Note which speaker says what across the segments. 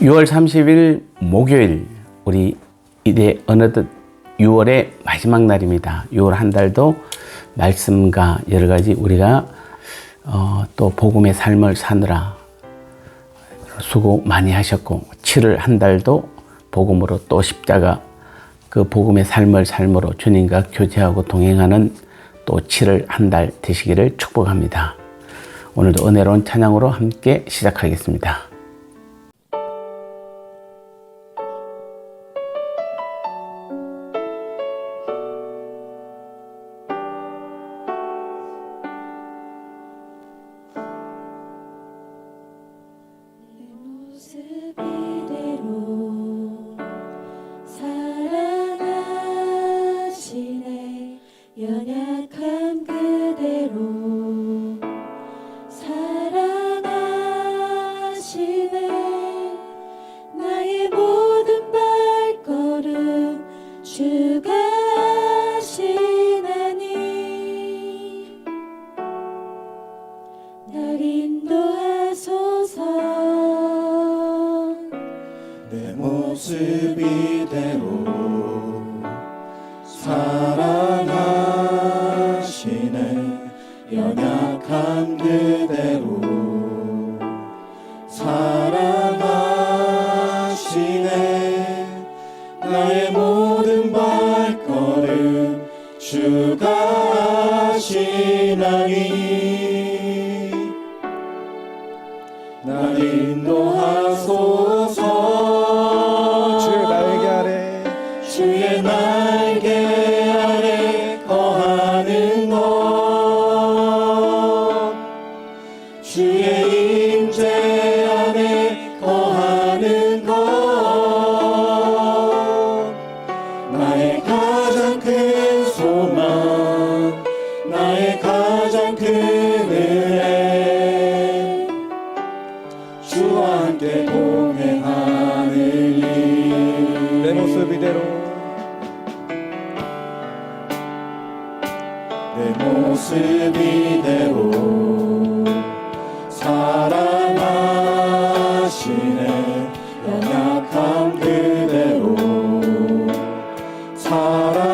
Speaker 1: 6월 30일 목요일, 우리 이제 어느덧 6월의 마지막 날입니다. 6월 한 달도 말씀과 여러 가지 우리가 또 복음의 삶을 사느라 수고 많이 하셨고, 7월 한 달도 복음으로 또 십자가 그 복음의 삶을 삶으로 주님과 교제하고 동행하는 또 7월 한 달 되시기를 축복합니다. 오늘도 은혜로운 찬양으로 함께 시작하겠습니다.
Speaker 2: 연약함 그대로 사랑하시네. 나의 모든 발걸음 주가 하시나니 날 인도하소서.
Speaker 3: 내 모습 이대로 사랑하시네. 연약한 그대로 사랑하시네. 나의 모든 발걸음 주가 하시나니 날 인도하소서. 주의 날개 아래 주의 날개 아래 거하는 것, 주의 임재 안에 거하는 것, 나의 가장 큰 소망, 나의 가장 큰 은혜, 주와 함께 동행하느니. 내 모습 이대로 내 모습 이대로 사랑하시네. 연약함 그대로 사랑하시네.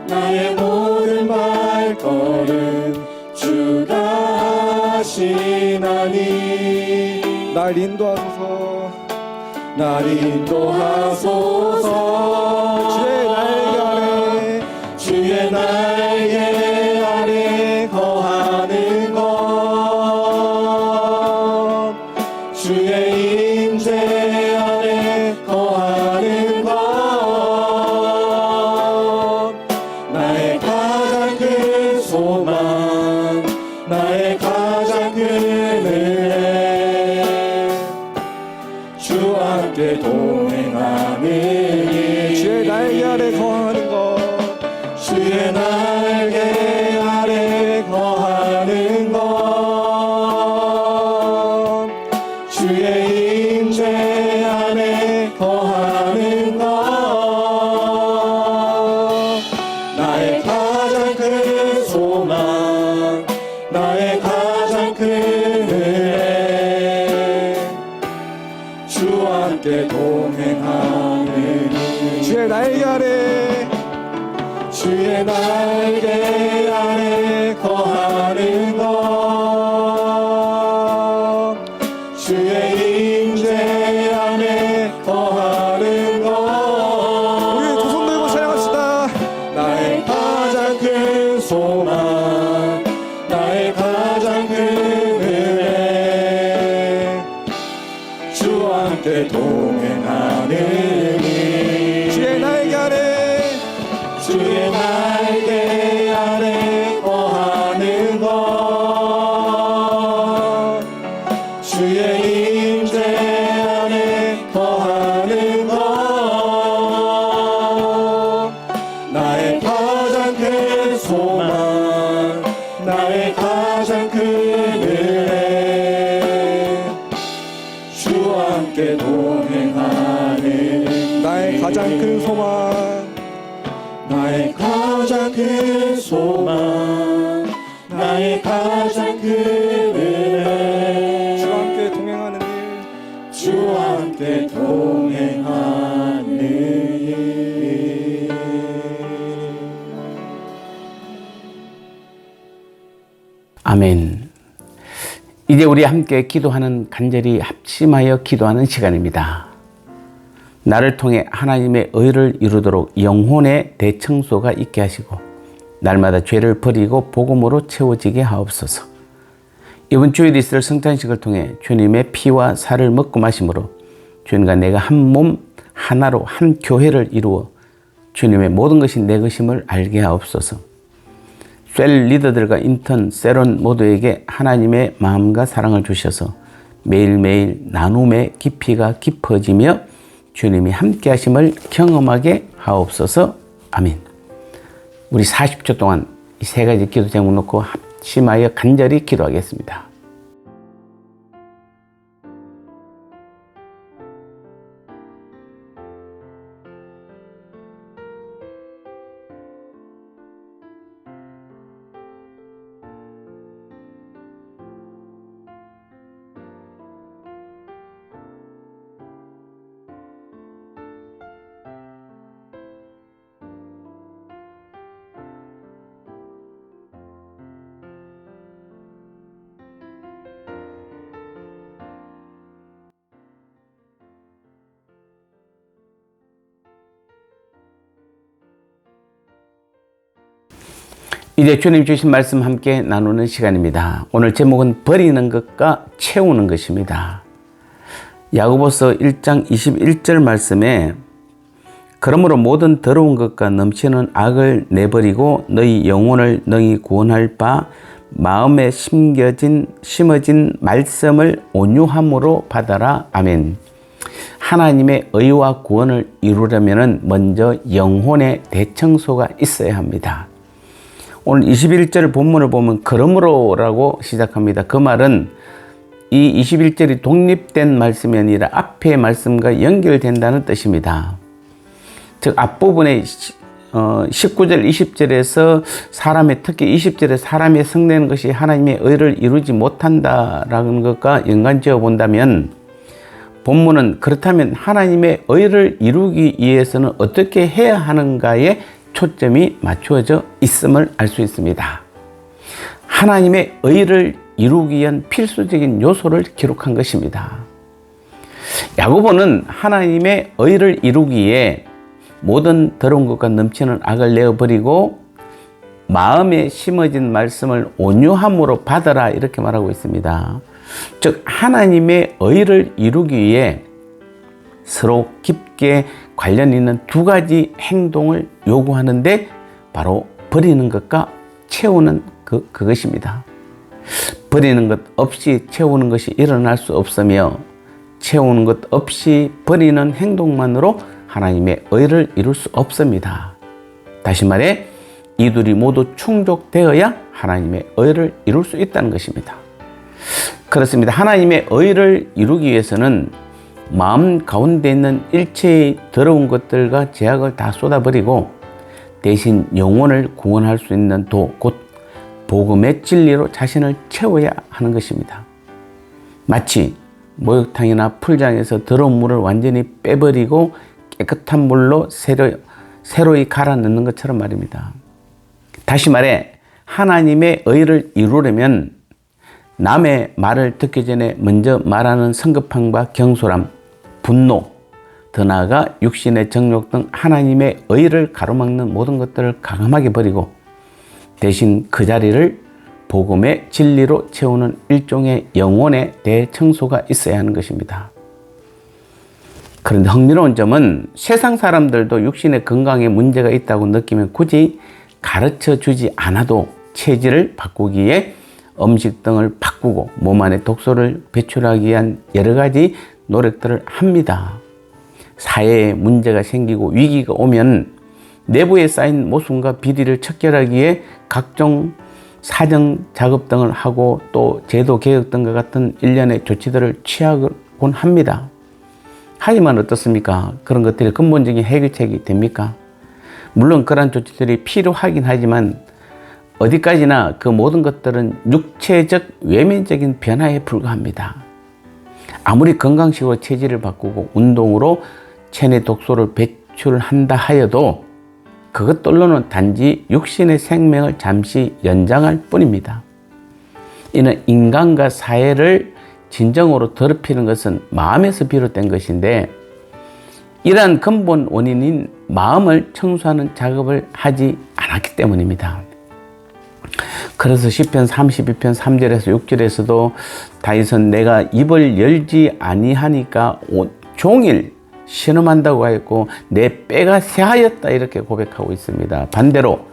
Speaker 3: 나의 모든 발걸음 주가 하시나니 날 인도하소서. 날 인도하소서. 주의 날개 아래 거하는 것, 주의 임재 안에 거하는 것, 나의 가장 큰 소망, 나의 가장 큰 은혜, 주와 함께 동행하느니. 주의 날개 아래 거하는 것, 주의 날개 아래 거하는 것, 주의 임재 안에 거하는 것, 나의 가장 큰 소망, 나의 가장 큰 은혜, 주와 함께 동행하느니. 주의 날개 아래 주의 날개 아래 거하는 것, 주의 임재 안에 거하는 것. 우리 두 손 들고 찬양합시다. 나의 가장 큰 소망, 나의 가장 큰 은혜, 주와 함께 동행하느니. 주의 날개 아래 주의 날개 아래 거하는 것, 주의 임재 안에 거하는 것, 나의 가장 큰 소망, 나의 가장 큰 은혜, 주와 함께 동행하는. 나의 가장 큰 소망, 나의 가장 큰 소망, 나의 가장 큰 은혜, 주와 함께
Speaker 1: 아멘. 이제 우리 함께 기도하는 간절히 합심하여 기도하는 시간입니다. 나를 통해 하나님의 의를 이루도록 영혼의 대청소가 있게 하시고 날마다 죄를 버리고 복음으로 채워지게 하옵소서. 이번 주일 있을 성찬식을 통해 주님의 피와 살을 먹고 마심으로 주님과 내가 한 몸 하나로 한 교회를 이루어 주님의 모든 것이 내 것임을 알게 하옵소서. 셀 리더들과 인턴, 세론 모두에게 하나님의 마음과 사랑을 주셔서 매일매일 나눔의 깊이가 깊어지며 주님이 함께 하심을 경험하게 하옵소서. 아멘. 우리 40초 동안 이 세 가지 기도 제목 놓고 합심하여 간절히 기도하겠습니다. 이제 주님 주신 말씀 함께 나누는 시간입니다. 오늘 제목은 버리는 것과 채우는 것입니다. 야고보서 1장 21절 말씀에 그러므로 모든 더러운 것과 넘치는 악을 내버리고 너희 영혼을 능히 구원할 바 마음에 심어진 말씀을 온유함으로 받아라. 아멘. 하나님의 의와 구원을 이루려면 먼저 영혼의 대청소가 있어야 합니다. 오늘 21절 본문을 보면 그러므로라고 시작합니다. 그 말은 이 21절이 독립된 말씀이 아니라 앞의 말씀과 연결된다는 뜻입니다. 즉 앞부분에 19절 20절에서 특히 20절에 사람이 성내는 것이 하나님의 의를 이루지 못한다라는 것과 연관지어 본다면 본문은 그렇다면 하나님의 의를 이루기 위해서는 어떻게 해야 하는가에 초점이 맞추어져 있음을 알 수 있습니다. 하나님의 의를 이루기 위한 필수적인 요소를 기록한 것입니다. 야고보는 하나님의 의를 이루기 위해 모든 더러운 것과 넘치는 악을 내어버리고 마음에 심어진 말씀을 온유함으로 받아라 이렇게 말하고 있습니다. 즉 하나님의 의를 이루기 위해 서로 깊게 관련 있는 두 가지 행동을 요구하는데 바로 버리는 것과 채우는 그것입니다. 버리는 것 없이 채우는 것이 일어날 수 없으며 채우는 것 없이 버리는 행동만으로 하나님의 의를 이룰 수 없습니다. 다시 말해 이 둘이 모두 충족되어야 하나님의 의를 이룰 수 있다는 것입니다. 그렇습니다. 하나님의 의를 이루기 위해서는 마음 가운데 있는 일체의 더러운 것들과 죄악을 다 쏟아버리고 대신 영혼을 구원할 수 있는 도, 곧 복음의 진리로 자신을 채워야 하는 것입니다. 마치 목욕탕이나 풀장에서 더러운 물을 완전히 빼버리고 깨끗한 물로 새로이 갈아 넣는 것처럼 말입니다. 다시 말해 하나님의 의를 이루려면 남의 말을 듣기 전에 먼저 말하는 성급함과 경솔함, 분노, 더 나아가 육신의 정욕 등 하나님의 의를 가로막는 모든 것들을 강함하게 버리고 대신 그 자리를 복음의 진리로 채우는 일종의 영혼의 대청소가 있어야 하는 것입니다. 그런데 흥미로운 점은 세상 사람들도 육신의 건강에 문제가 있다고 느끼면 굳이 가르쳐 주지 않아도 체질을 바꾸기 위해 음식 등을 바꾸고 몸 안에 독소를 배출하기 위한 여러 가지 노력들을 합니다. 사회에 문제가 생기고 위기가 오면 내부에 쌓인 모순과 비리를 척결하기 위해 각종 사정 작업 등을 하고 또 제도 개혁 등과 같은 일련의 조치들을 취하곤 합니다. 하지만 어떻습니까? 그런 것들이 근본적인 해결책이 됩니까? 물론 그러한 조치들이 필요하긴 하지만 어디까지나 그 모든 것들은 육체적 외면적인 변화에 불과합니다. 아무리 건강식으로 체질을 바꾸고 운동으로 체내 독소를 배출한다 하여도 그것들로는 단지 육신의 생명을 잠시 연장할 뿐입니다. 이는 인간과 사회를 진정으로 더럽히는 것은 마음에서 비롯된 것인데 이러한 근본 원인인 마음을 청소하는 작업을 하지 않았기 때문입니다. 그래서 시편 32편 3절에서 6절에서도 다윗은 내가 입을 열지 아니하니까 종일 신음한다고 하였고 내 뼈가 새하였다 이렇게 고백하고 있습니다. 반대로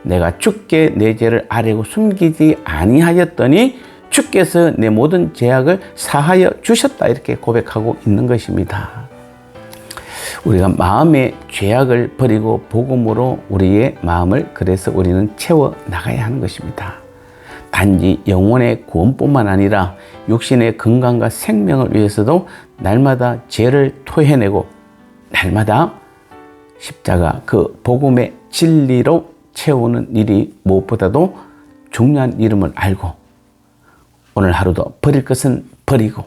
Speaker 1: 내가 주께 내 죄를 아뢰고 숨기지 아니하였더니 주께서 내 모든 죄악을 사하여 주셨다 이렇게 고백하고 있는 것입니다. 우리가 마음의 죄악을 버리고 복음으로 우리의 마음을 그래서 우리는 채워 나가야 하는 것입니다. 단지 영혼의 구원뿐만 아니라 육신의 건강과 생명을 위해서도 날마다 죄를 토해내고 날마다 십자가 그 복음의 진리로 채우는 일이 무엇보다도 중요한 이름을 알고 오늘 하루도 버릴 것은 버리고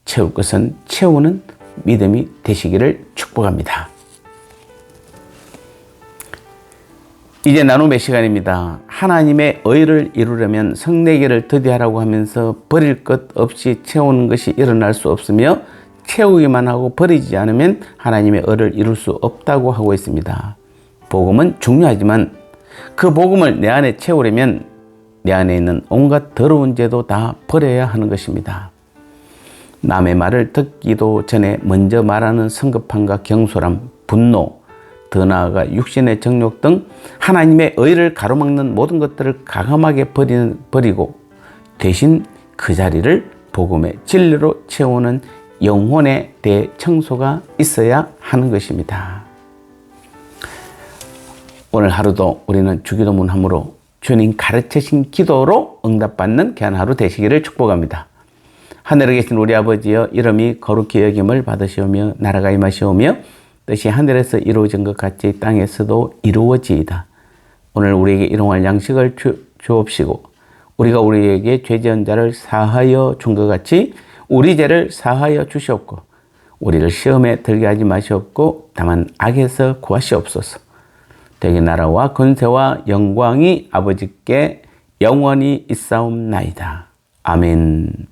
Speaker 1: 채울 것은 채우는 믿음이 되시기를 축복합니다. 이제 나눔의 시간입니다. 하나님의 의를 이루려면 성내기를 더디하라고 하면서 버릴 것 없이 채우는 것이 일어날 수 없으며 채우기만 하고 버리지 않으면 하나님의 의를 이룰 수 없다고 하고 있습니다. 복음은 중요하지만 그 복음을 내 안에 채우려면 내 안에 있는 온갖 더러운 죄도 다 버려야 하는 것입니다. 남의 말을 듣기도 전에 먼저 말하는 성급함과 경솔함, 분노, 더 나아가 육신의 정욕 등 하나님의 의를 가로막는 모든 것들을 가감하게 버리고 대신 그 자리를 복음의 진리로 채우는 영혼의 대청소가 있어야 하는 것입니다. 오늘 하루도 우리는 주기도문함으로 주님 가르치신 기도로 응답받는 귀한 하루 되시기를 축복합니다. 하늘에 계신 우리 아버지여 이름이 거룩히 여김을 받으시오며 나라가 임하시오며 뜻이 하늘에서 이루어진 것 같이 땅에서도 이루어지이다. 오늘 우리에게 일용할 양식을 주옵시고 우리가 우리에게 죄 지은 자를 사하여 준 것 같이 우리 죄를 사하여 주시옵고 우리를 시험에 들게 하지 마시옵고 다만 악에서 구하시옵소서. 되게 나라와 권세와 영광이 아버지께 영원히 있사옵나이다. 아멘.